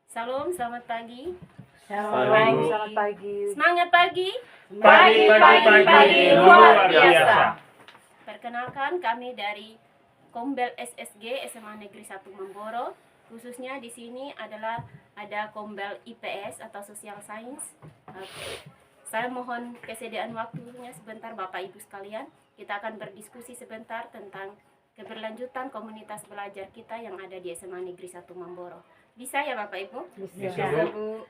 Salam, selamat pagi. Selamat pagi. Semangat pagi. Pagi luar biasa. Perkenalkan, kami dari Kombel SSG SMA Negeri 1 Mamboro. Khususnya di sini adalah ada Kombel IPS atau Social Science. Saya mohon kesediaan waktunya sebentar Bapak Ibu sekalian. Kita akan berdiskusi sebentar tentang keberlanjutan komunitas belajar kita yang ada di SMA Negeri 1 Mamboro. Bisa ya Bapak Ibu? Bisa, Bu.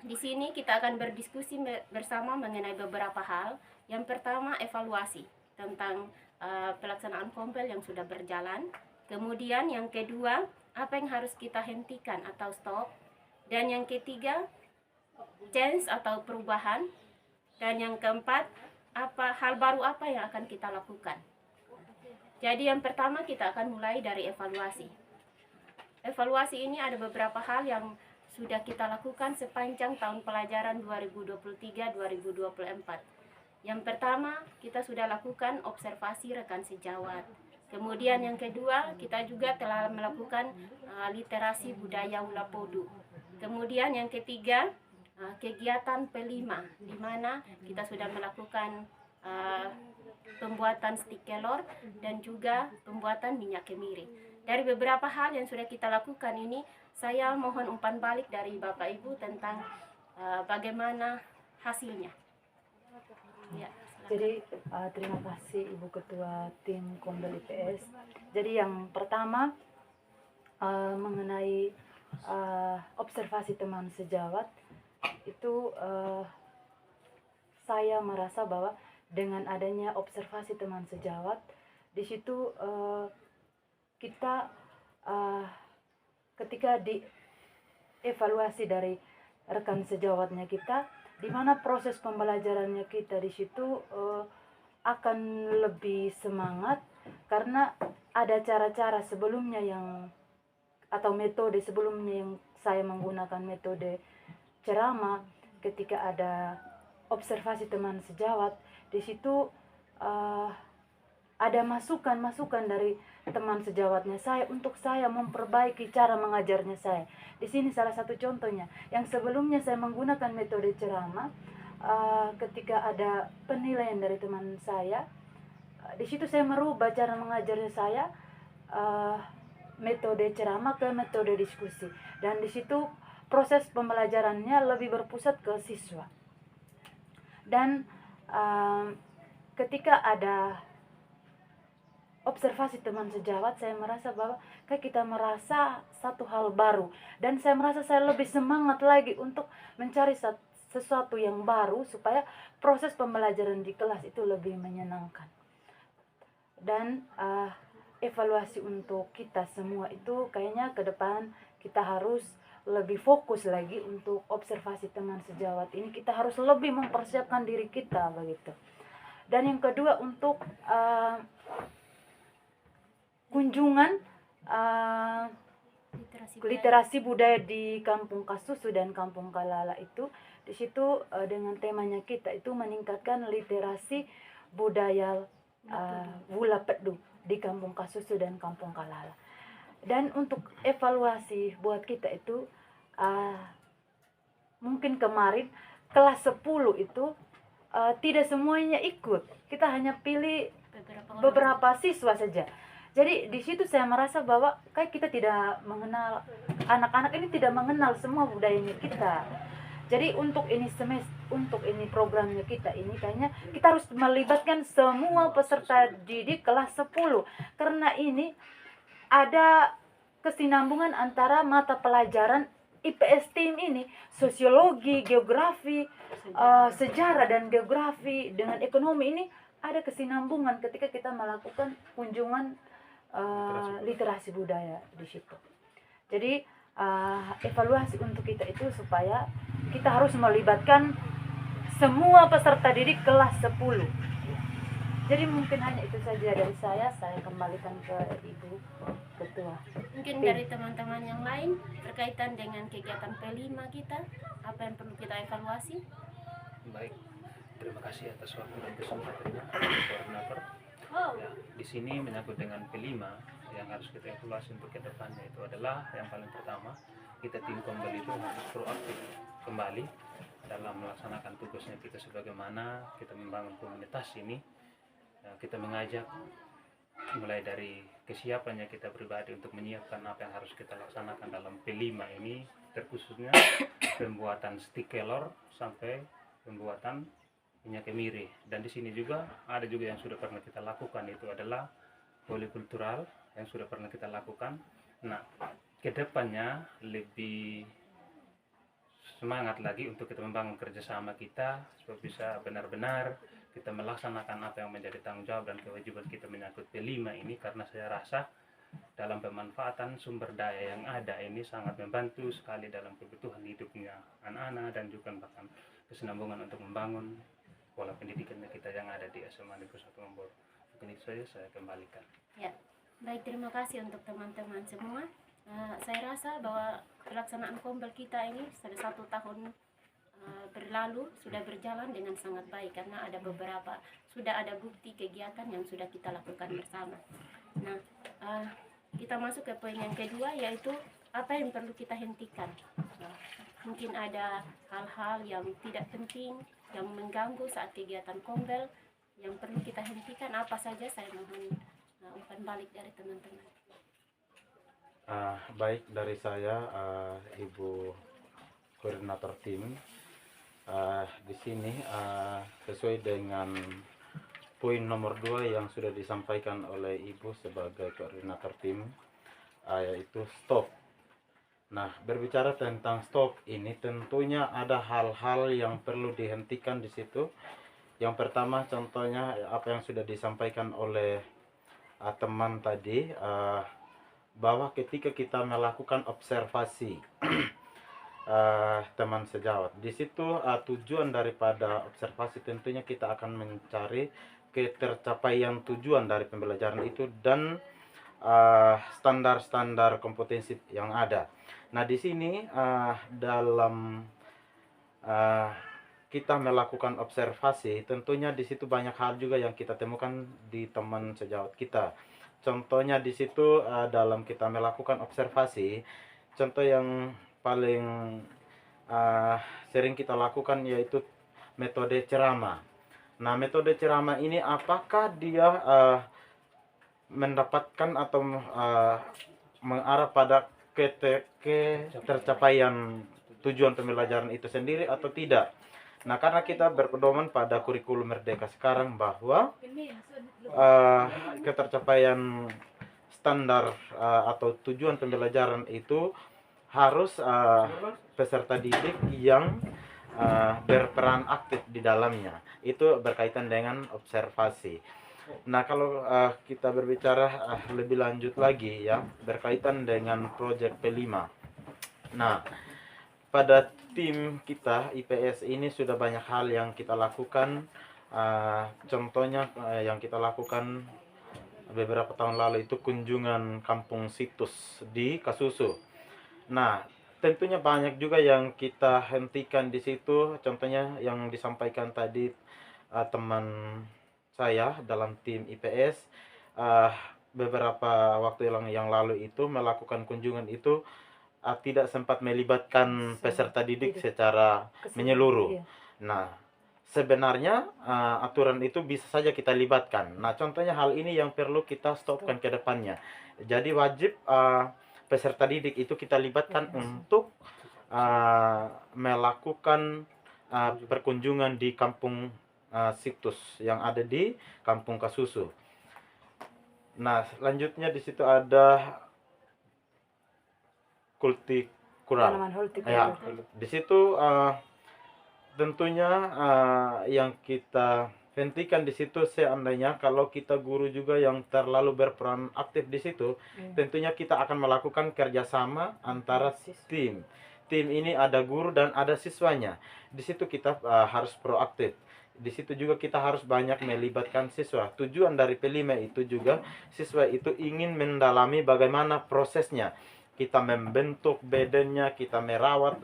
Di sini kita akan berdiskusi bersama mengenai beberapa hal. Yang pertama, evaluasi tentang pelaksanaan Kombel yang sudah berjalan. Kemudian yang kedua, apa yang harus kita hentikan atau stop. Dan yang ketiga, change atau perubahan. Dan yang keempat, hal baru apa yang akan kita lakukan. Jadi yang pertama kita akan mulai dari evaluasi. Evaluasi ini ada beberapa hal yang sudah kita lakukan sepanjang tahun pelajaran 2023-2024. Yang pertama, kita sudah lakukan observasi rekan sejawat. Kemudian yang kedua, kita juga telah melakukan literasi budaya Ulapodu. Kemudian yang ketiga, kegiatan P5, di mana kita sudah melakukan pembuatan stik kelor dan juga pembuatan minyak kemiri. Dari beberapa hal yang sudah kita lakukan ini, saya mohon umpan balik dari Bapak Ibu tentang bagaimana hasilnya. Ya, Jadi terima kasih Ibu Ketua Tim Kombel IPS. Jadi yang pertama mengenai observasi teman sejawat itu saya merasa bahwa dengan adanya observasi teman sejawat di situ kita ketika dievaluasi dari rekan sejawatnya kita, di mana proses pembelajarannya kita di situ akan lebih semangat karena ada cara-cara sebelumnya atau metode sebelumnya yang saya menggunakan metode ceramah. Ketika ada observasi teman sejawat, di situ ada masukan-masukan dari teman sejawatnya saya untuk saya memperbaiki cara mengajarnya saya. Di sini salah satu contohnya, yang sebelumnya saya menggunakan metode ceramah, ketika ada penilaian dari teman saya, di situ saya merubah cara mengajarnya saya, metode ceramah ke metode diskusi, dan di situ proses pembelajarannya lebih berpusat ke siswa. Dan ketika ada observasi teman sejawat, saya merasa bahwa kayak kita merasa satu hal baru, dan saya merasa saya lebih semangat lagi untuk mencari sesuatu yang baru supaya proses pembelajaran di kelas itu lebih menyenangkan. Dan evaluasi untuk kita semua itu kayaknya ke depan kita harus lebih fokus lagi untuk observasi teman sejawat ini. Kita harus lebih mempersiapkan diri kita begitu. Dan yang kedua, untuk kunjungan literasi budaya di Kampung Kasusu dan Kampung Kalala itu, di situ dengan temanya kita itu meningkatkan literasi budaya Ulapodu di Kampung Kasusu dan Kampung Kalala. Dan untuk evaluasi buat kita itu mungkin kemarin kelas 10 itu tidak semuanya ikut. Kita hanya pilih beberapa siswa saja. Jadi di situ saya merasa bahwa kayak kita tidak mengenal, anak-anak ini tidak mengenal semua budayanya kita. Jadi untuk ini programnya kita ini kayaknya kita harus melibatkan semua peserta didik kelas 10, karena ini ada kesinambungan antara mata pelajaran IPS tim ini, sosiologi, geografi, sejarah dan geografi dengan ekonomi ini ada kesinambungan ketika kita melakukan kunjungan literasi budaya di situ. Jadi evaluasi untuk kita itu supaya kita harus melibatkan semua peserta didik kelas 10. Jadi mungkin hanya itu saja dari saya kembalikan ke Ibu Ketua. Mungkin dari teman-teman yang lain berkaitan dengan kegiatan P5 kita, apa yang perlu kita evaluasi? Baik, terima kasih atas waktu dan kesempatannya, koordinator. Ya, di sini menyangkut dengan P5 yang harus kita evaluasi untuk ke depannya itu adalah yang paling pertama kita tim Kombel itu harus proaktif kembali dalam melaksanakan tugasnya kita, sebagaimana kita membangun komunitas ini. Kita mengajak mulai dari kesiapannya kita pribadi untuk menyiapkan apa yang harus kita laksanakan dalam P5 ini, terkhususnya pembuatan stick kelor sampai pembuatan minyak kemiri. Dan di sini juga ada juga yang sudah pernah kita lakukan, itu adalah polikultural yang sudah pernah kita lakukan. Nah, kedepannya lebih semangat lagi untuk kita membangun kerjasama kita supaya bisa benar-benar kita melaksanakan apa yang menjadi tanggung jawab dan kewajiban kita menyangkut P5 ini, karena saya rasa dalam pemanfaatan sumber daya yang ada ini sangat membantu sekali dalam kebutuhan hidupnya anak-anak dan juga bahkan kesinambungan untuk membangun pola pendidikannya kita yang ada di SMA Negeri 1 Lombok. Mungkin itu saja, saya kembalikan. Ya, baik, terima kasih untuk teman-teman semua. Saya rasa bahwa pelaksanaan Kombel kita ini sudah 1 tahun berlalu, sudah berjalan dengan sangat baik, karena sudah ada bukti kegiatan yang sudah kita lakukan bersama. Nah, kita masuk ke poin yang kedua, yaitu apa yang perlu kita hentikan. Mungkin ada hal-hal yang tidak penting yang mengganggu saat kegiatan Kombel yang perlu kita hentikan. Apa saja? Saya mohon umpan balik dari teman-teman. Baik, dari saya, Ibu Koordinator Tim. Di sini sesuai dengan poin nomor 2 yang sudah disampaikan oleh Ibu sebagai Koordinator Tim, yaitu stop. Nah, berbicara tentang stop ini tentunya ada hal-hal yang perlu dihentikan di situ. Yang pertama, contohnya apa yang sudah disampaikan oleh teman tadi, bahwa ketika kita melakukan observasi teman sejawat, di situ tujuan daripada observasi tentunya kita akan mencari ketercapaian tujuan dari pembelajaran itu dan standar-standar kompetensi yang ada. Nah, di sini dalam kita melakukan observasi, tentunya di situ banyak hal juga yang kita temukan di teman sejawat kita. Contohnya di situ dalam kita melakukan observasi, contoh yang paling sering kita lakukan yaitu metode ceramah. Nah, metode ceramah ini apakah dia mendapatkan atau mengarah pada ketercapaian tujuan pembelajaran itu sendiri atau tidak? Nah, karena kita berpedoman pada kurikulum Merdeka sekarang bahwa ketercapaian standar atau tujuan pembelajaran itu harus peserta didik yang berperan aktif di dalamnya. Itu berkaitan dengan observasi. Nah, kalau kita berbicara lebih lanjut lagi ya, berkaitan dengan proyek P5. Nah, pada tim kita IPS ini sudah banyak hal yang kita lakukan. Contohnya yang kita lakukan beberapa tahun lalu itu kunjungan kampung situs di Kasusu. Nah, tentunya banyak juga yang kita hentikan di situ. Contohnya yang disampaikan tadi teman saya dalam tim IPS, beberapa waktu yang lalu itu melakukan kunjungan itu tidak sempat melibatkan peserta didik secara menyeluruh. Nah, sebenarnya aturan itu bisa saja kita libatkan. Nah, contohnya hal ini yang perlu kita stopkan ke depannya. Jadi wajib peserta didik itu kita libatkan untuk melakukan perkunjungan di kampung situs yang ada di Kampung Kasusu. Nah, selanjutnya di situ ada kultikural. Ya, di situ tentunya yang kita hentikan di situ seandainya kalau kita guru juga yang terlalu berperan aktif di situ, tentunya kita akan melakukan kerjasama antara tim. Tim ini ada guru dan ada siswanya. Di situ kita harus proaktif. Di situ juga kita harus banyak melibatkan siswa. Tujuan dari P5 itu juga siswa itu ingin mendalami bagaimana prosesnya. Kita membentuk badannya, kita merawat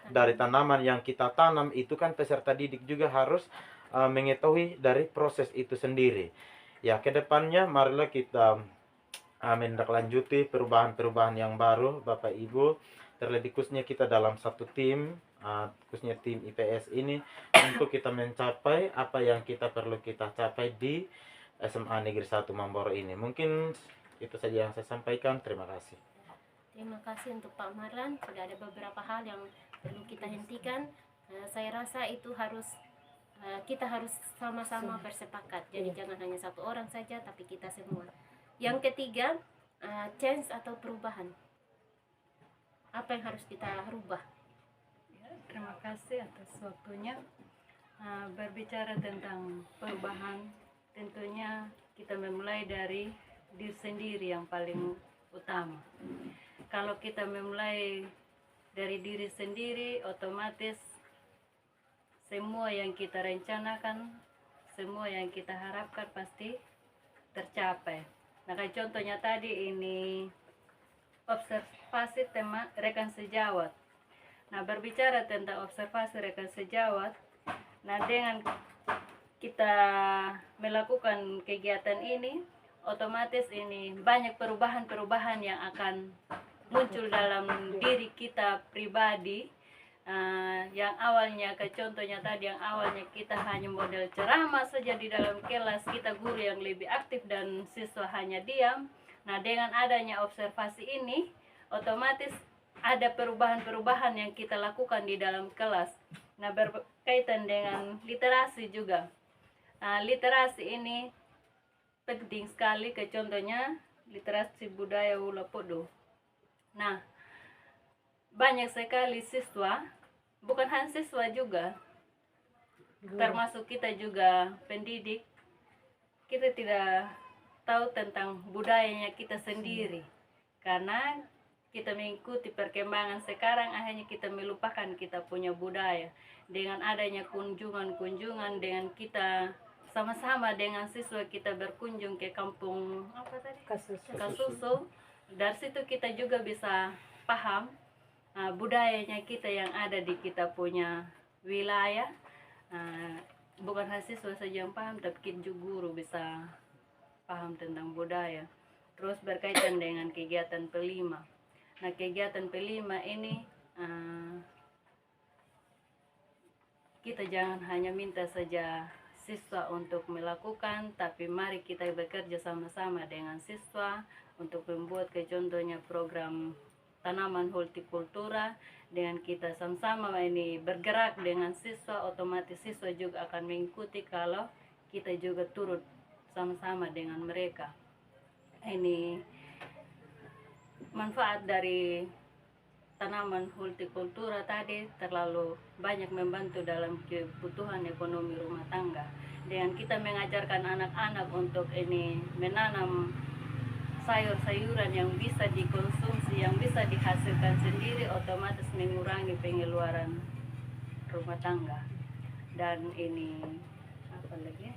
dari tanaman yang kita tanam, itu kan peserta didik juga harus mengetahui dari proses itu sendiri. Ya, kedepannya marilah kita menindaklanjuti perubahan-perubahan yang baru, Bapak Ibu, terlebih khususnya kita dalam satu tim, khususnya tim IPS ini, untuk kita mencapai apa yang kita perlu kita capai di SMA Negeri 1 Mamboro ini. Mungkin itu saja yang saya sampaikan. Terima kasih. Terima kasih untuk Pak Marlan. Sudah ada beberapa hal yang perlu kita hentikan. Saya rasa itu kita harus sama-sama bersepakat. Jadi jangan hanya satu orang saja, tapi kita semua. Yang ketiga, change atau perubahan. Apa yang harus kita rubah? Ya, terima kasih atas waktunya. Berbicara tentang perubahan, tentunya kita memulai dari diri sendiri yang paling utama. Kalau kita memulai dari diri sendiri, otomatis semua yang kita rencanakan, semua yang kita harapkan pasti tercapai. Nah, kayak contohnya tadi ini observasi tema rekan sejawat. Nah, berbicara tentang observasi rekan sejawat, nah dengan kita melakukan kegiatan ini, otomatis ini banyak perubahan-perubahan yang akan muncul dalam diri kita pribadi. Yang awalnya, ke contohnya tadi, yang awalnya kita hanya model ceramah saja di dalam kelas, kita guru yang lebih aktif dan siswa hanya diam. Nah, dengan adanya observasi ini, otomatis ada perubahan-perubahan yang kita lakukan di dalam kelas. Nah, berkaitan dengan literasi juga. Literasi ini penting sekali, ke contohnya literasi budaya Wula Podo. Nah, banyak sekali siswa, bukan hanya siswa juga, termasuk kita juga pendidik, kita tidak tahu tentang budayanya kita sendiri. Karena kita mengikuti perkembangan sekarang, akhirnya kita melupakan kita punya budaya. Dengan adanya kunjungan-kunjungan, dengan kita sama-sama dengan siswa kita berkunjung ke kampung Kasusu, dari situ kita juga bisa paham budayanya kita yang ada di kita punya wilayah. Bukan hanya siswa saja yang paham, tapi kita juga guru bisa paham tentang budaya. Terus berkaitan dengan kegiatan P5. Nah, kegiatan P5 ini kita jangan hanya minta saja siswa untuk melakukan, tapi mari kita bekerja sama-sama dengan siswa untuk membuat, ke contohnya program tanaman hortikultura. Dengan kita sama-sama ini bergerak dengan siswa, otomatis siswa juga akan mengikuti kalau kita juga turut sama-sama dengan mereka. Ini manfaat dari tanaman hortikultura tadi terlalu banyak membantu dalam kebutuhan ekonomi rumah tangga. Dengan kita mengajarkan anak-anak untuk ini menanam sayur-sayuran yang bisa dikonsumsi, yang bisa dihasilkan sendiri, otomatis mengurangi pengeluaran rumah tangga. Dan ini apa lagi?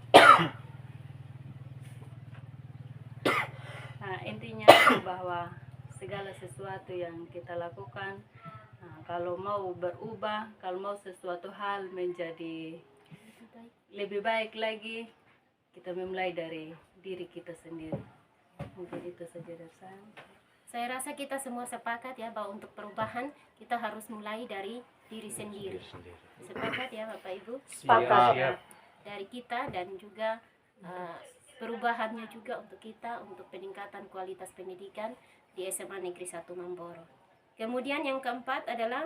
Nah, intinya bahwa segala sesuatu yang kita lakukan, kalau mau berubah, kalau mau sesuatu hal menjadi lebih baik lagi, kita memulai dari diri kita sendiri. Mungkin itu saja dari saya. Saya rasa kita semua sepakat ya bahwa untuk perubahan kita harus mulai dari diri sendiri. Sepakat ya Bapak Ibu? Sepakat. Siap. Dari kita, dan juga perubahannya juga untuk kita, untuk peningkatan kualitas pendidikan di SMA Negeri 1 Mamboro. Kemudian yang keempat adalah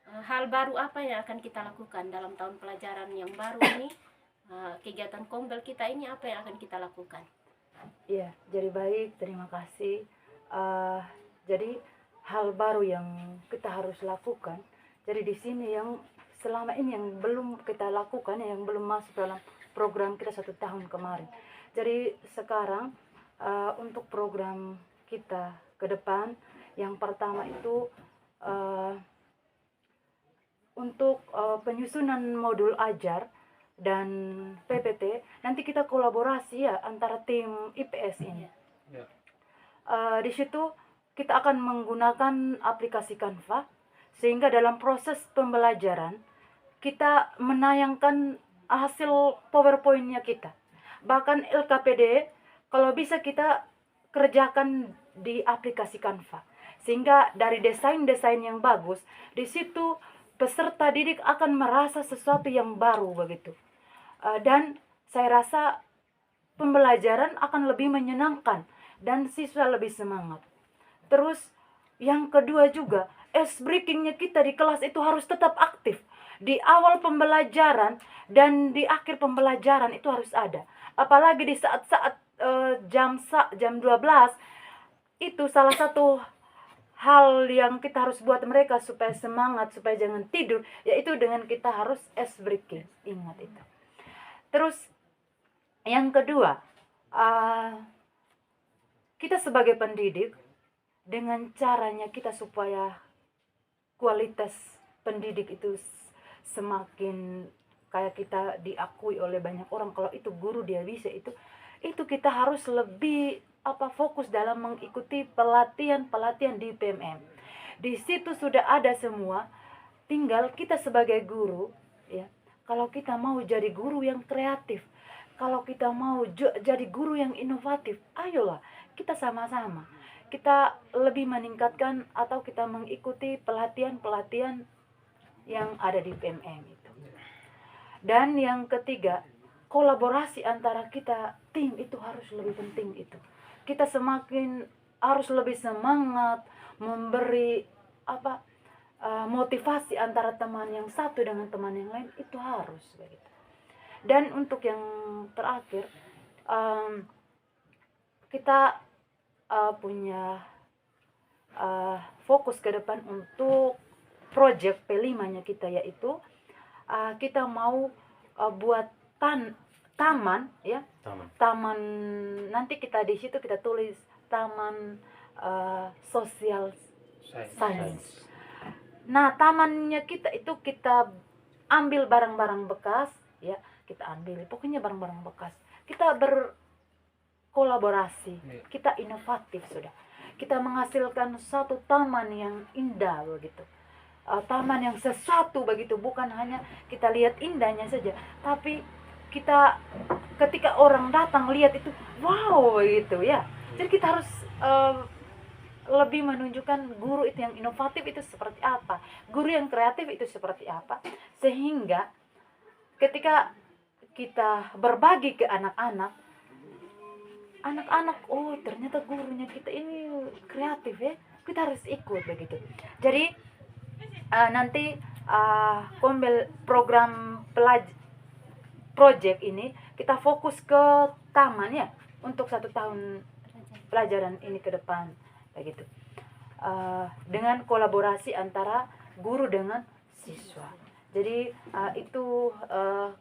hal baru apa yang akan kita lakukan dalam tahun pelajaran yang baru ini. Kegiatan Kombel kita ini apa yang akan kita lakukan? Iya, jadi baik, terima kasih. Jadi hal baru yang kita harus lakukan. Jadi di sini yang selama ini yang belum kita lakukan, yang belum masuk dalam program kita 1 tahun kemarin. Jadi sekarang untuk program kita ke depan, yang pertama itu untuk penyusunan modul ajar dan PPT, nanti kita kolaborasi ya antara tim IPS ini. Ya. Di situ kita akan menggunakan aplikasi Canva, sehingga dalam proses pembelajaran kita menayangkan hasil PowerPoint-nya kita. Bahkan LKPD kalau bisa kita kerjakan di aplikasi Canva. Sehingga dari desain-desain yang bagus, di situ peserta didik akan merasa sesuatu yang baru begitu. Dan saya rasa pembelajaran akan lebih menyenangkan dan siswa lebih semangat. Terus yang kedua juga, ice breakingnya kita di kelas itu harus tetap aktif. Di awal pembelajaran dan di akhir pembelajaran itu harus ada. Apalagi di saat-saat jam 12, itu salah satu hal yang kita harus buat mereka supaya semangat, supaya jangan tidur, yaitu dengan kita harus ice breaking. Ingat itu. Terus yang kedua, kita sebagai pendidik, dengan caranya kita supaya kualitas pendidik itu semakin kayak kita diakui oleh banyak orang, kalau itu guru dia bisa, itu kita harus lebih fokus dalam mengikuti pelatihan di PMM. Di situ sudah ada semua, tinggal kita sebagai guru ya, kalau kita mau jadi guru yang kreatif, kalau kita mau jadi guru yang inovatif, ayolah kita sama-sama kita lebih meningkatkan atau kita mengikuti pelatihan yang ada di PMM itu. Dan yang ketiga, kolaborasi antara kita tim itu harus lebih penting itu. Kita semakin harus lebih semangat memberi motivasi antara teman yang satu dengan teman yang lain, itu harus begitu. Dan untuk yang terakhir, kita punya fokus ke depan untuk project P5-nya kita, yaitu kita mau buat taman ya. Taman nanti kita di situ kita tulis taman social science. Nah, tamannya kita itu kita ambil barang-barang bekas ya, kita ambil pokoknya barang-barang bekas. Kita kolaborasi, kita inovatif sudah. Kita menghasilkan satu taman yang indah begitu. Taman yang sesuatu begitu, bukan hanya kita lihat indahnya saja, tapi kita ketika orang datang lihat itu wow begitu ya. Jadi kita harus lebih menunjukkan guru itu yang inovatif itu seperti apa, guru yang kreatif itu seperti apa, sehingga ketika kita berbagi ke anak-anak, oh ternyata gurunya kita ini kreatif ya, kita harus ikut begitu. Jadi nanti Kombel program project ini kita fokus ke taman ya, untuk 1 tahun pelajaran ini ke depan begitu. Dengan kolaborasi antara guru dengan siswa. Jadi itu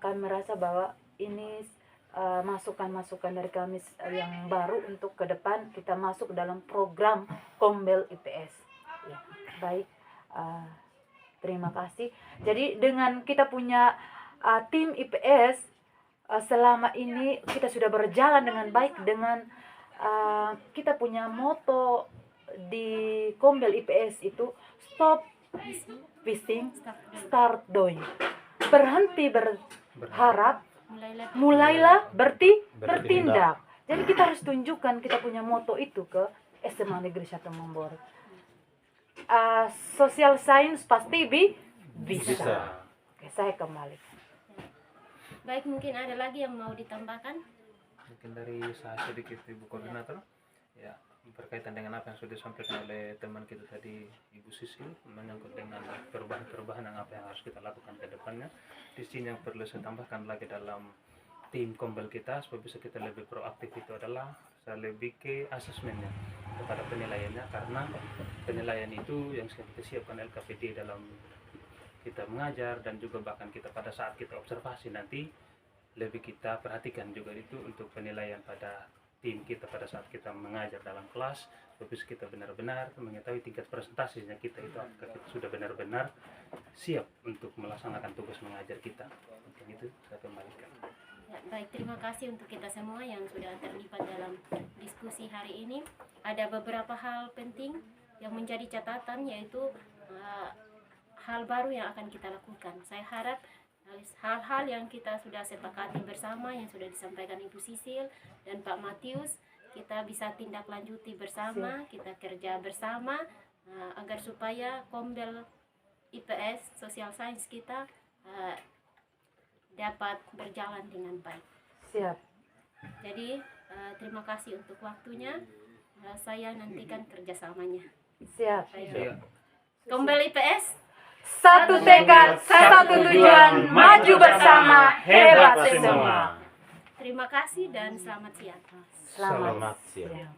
kami merasa bahwa ini masukan-masukan dari kami yang baru untuk ke depan kita masuk dalam program Kombel IPS ya. Baik, terima kasih. Jadi dengan kita punya tim IPS selama ini kita sudah berjalan dengan baik, dengan kita punya moto di Kombel IPS itu stop wishing, start doing. Berhenti berharap, mulailah bertindak. Jadi kita harus tunjukkan kita punya moto itu ke SMA Negeri 1 Memboro. Social science pasti bisa. Oke, saya kembali. Baik, mungkin ada lagi yang mau ditambahkan? Mungkin dari saya sedikit, Ibu Koordinator ya, berkaitan dengan apa yang sudah disampaikan oleh teman kita tadi, Ibu Sisil, menyangkut dengan perubahan-perubahan yang apa yang harus kita lakukan ke depannya. Di sini yang perlu saya tambahkan lagi dalam tim Kombel kita supaya bisa kita lebih proaktif itu adalah saya lebih ke asesmennya, kepada penilaiannya, karena penilaian itu yang kita siapkan LKPD dalam kita mengajar, dan juga bahkan kita pada saat kita observasi nanti lebih kita perhatikan juga itu untuk penilaian pada tim kita pada saat kita mengajar dalam kelas, supaya kita benar-benar mengetahui tingkat presentasinya kita itu apakah kita sudah benar-benar siap untuk melaksanakan tugas mengajar kita. Mungkin itu saya kembalikan. Ya, baik, terima kasih untuk kita semua yang sudah terlibat dalam diskusi hari ini. Ada beberapa hal penting yang menjadi catatan, yaitu hal baru yang akan kita lakukan. Saya harap hal-hal yang kita sudah sepakati bersama, yang sudah disampaikan Ibu Sisil dan Pak Matius, kita bisa tindak lanjuti bersama, kita kerja bersama agar supaya Kombel IPS Social Science kita dapat berjalan dengan baik. Siap. Jadi terima kasih untuk waktunya. Saya nantikan kerjasamanya. Siap. Iya. Kombel IPS, Satu tekad, satu tujuan, maju bersama, hebat semua. terima kasih dan selamat siang. Selamat Selamat siang. siang.